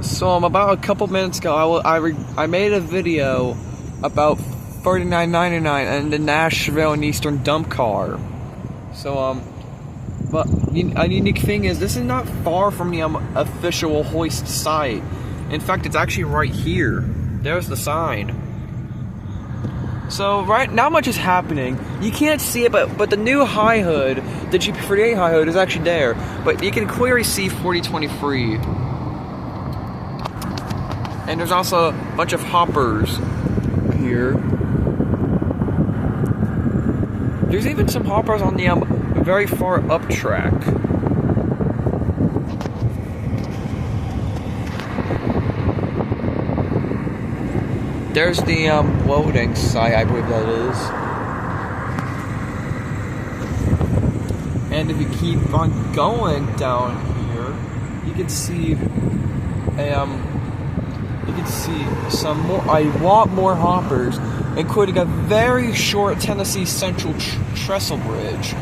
So about a couple minutes ago, I made a video about $39.99 and the Nashville and Eastern dump car. So but a unique thing is this is not far from the official Lhoist site. In fact, it's actually right here. There's the sign. So not much is happening. You can't see it, but the new high hood, the GP48 high hood, is actually there. But you can clearly see 4023. And there's also a bunch of hoppers here. There's even some hoppers on the very far up track. There's the loading site, I believe that is. And if you keep on going down here, you can see a lot more hoppers, including a very short Tennessee Central trestle bridge.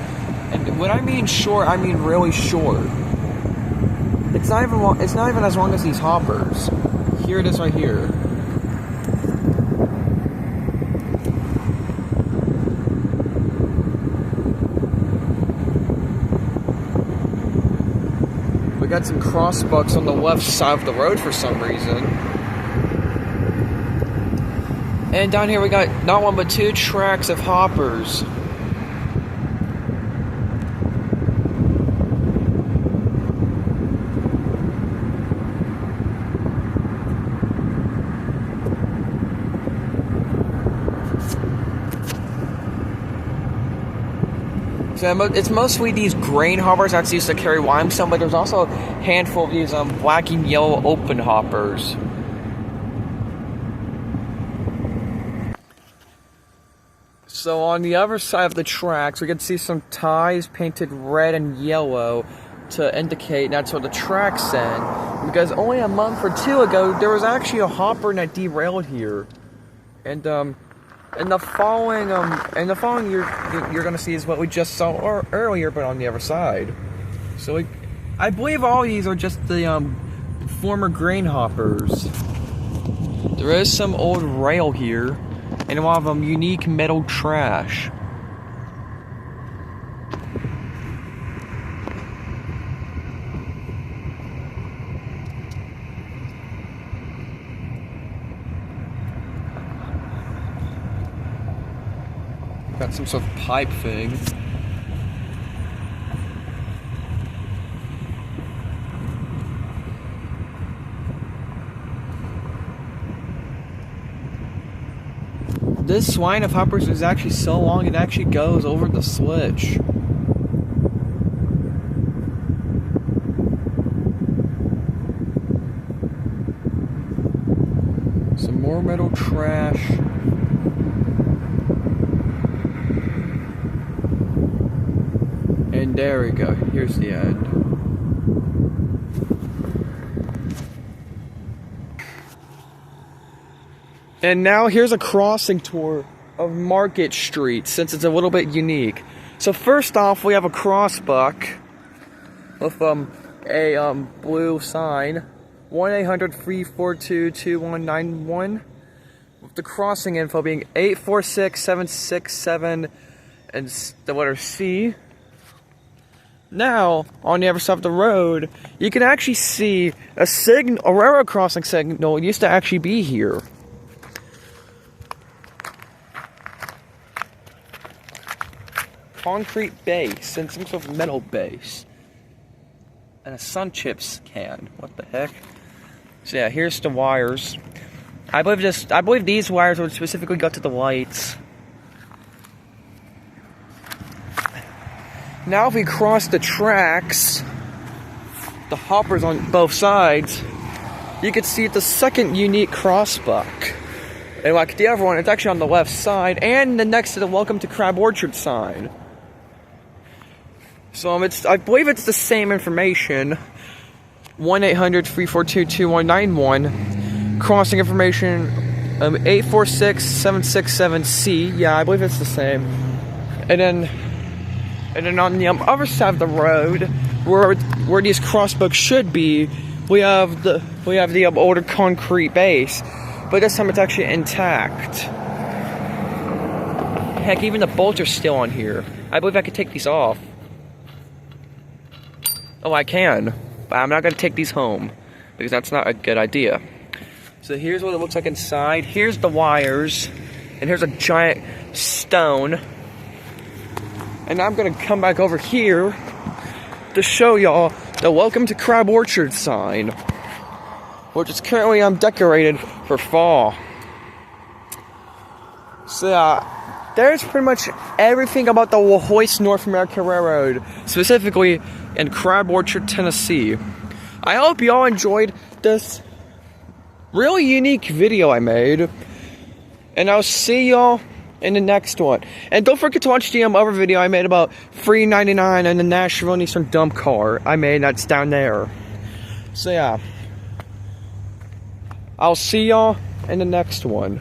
And when I mean short, I mean really short. It's not even as long as these hoppers. Here it is right here. We got some crossbucks on the left side of the road for some reason. And down here we got not one but two tracks of hoppers. So it's mostly these grain hoppers that's used to carry limestone, but there's also a handful of these black and yellow open hoppers. So on the other side of the tracks, we can see some ties painted red and yellow to indicate that's where the tracks end. Because only a month or two ago, there was actually a hopper that derailed here. And in the following you're gonna see is what we just saw earlier, but on the other side. So I believe all these are just the former grain hoppers. There is some old rail here, and a lot of them unique metal trash. Got some sort of pipe thing. This line of hoppers is actually so long it actually goes over the switch. Some more metal trash. And there we go. Here's the end. And now here's a crossing tour of Market Street, since it's a little bit unique. So first off, we have a crossbuck with a blue sign, 1-800-342-2191, with the crossing info being 846-767 and the letter C. Now, on the other side of the road, you can actually see a railroad crossing signal used to actually be here. Concrete base and some sort of metal base. And a Sun Chips can. What the heck? So yeah, here's the wires. I believe these wires would specifically go to the lights. Now if we cross the tracks, the hoppers on both sides, you can see the second unique crossbuck. And like the other one, it's actually on the left side and next to the Welcome to Crab Orchard sign. So I believe it's the same information. 1-800-342-2191. Crossing information 846-767-C. Yeah, I believe it's the same. And then on the other side of the road, where these crossbucks should be, we have the older concrete base, but this time it's actually intact. Heck, even the bolts are still on here. I believe I could take these off. Oh, I can, but I'm not gonna take these home because that's not a good idea. So here's what it looks like inside. Here's the wires, and here's a giant stone. And I'm gonna come back over here to show y'all the Welcome to Crab Orchard sign, which is currently decorated for fall. So there's pretty much everything about the Lhoist North America Railroad, specifically in Crab Orchard, Tennessee. I hope y'all enjoyed this really unique video I made, and I'll see y'all in the next one. And don't forget to watch the other video I made about $3.99 and the Nashville Nissan dump car I made. That's down there. So yeah, I'll see y'all in the next one.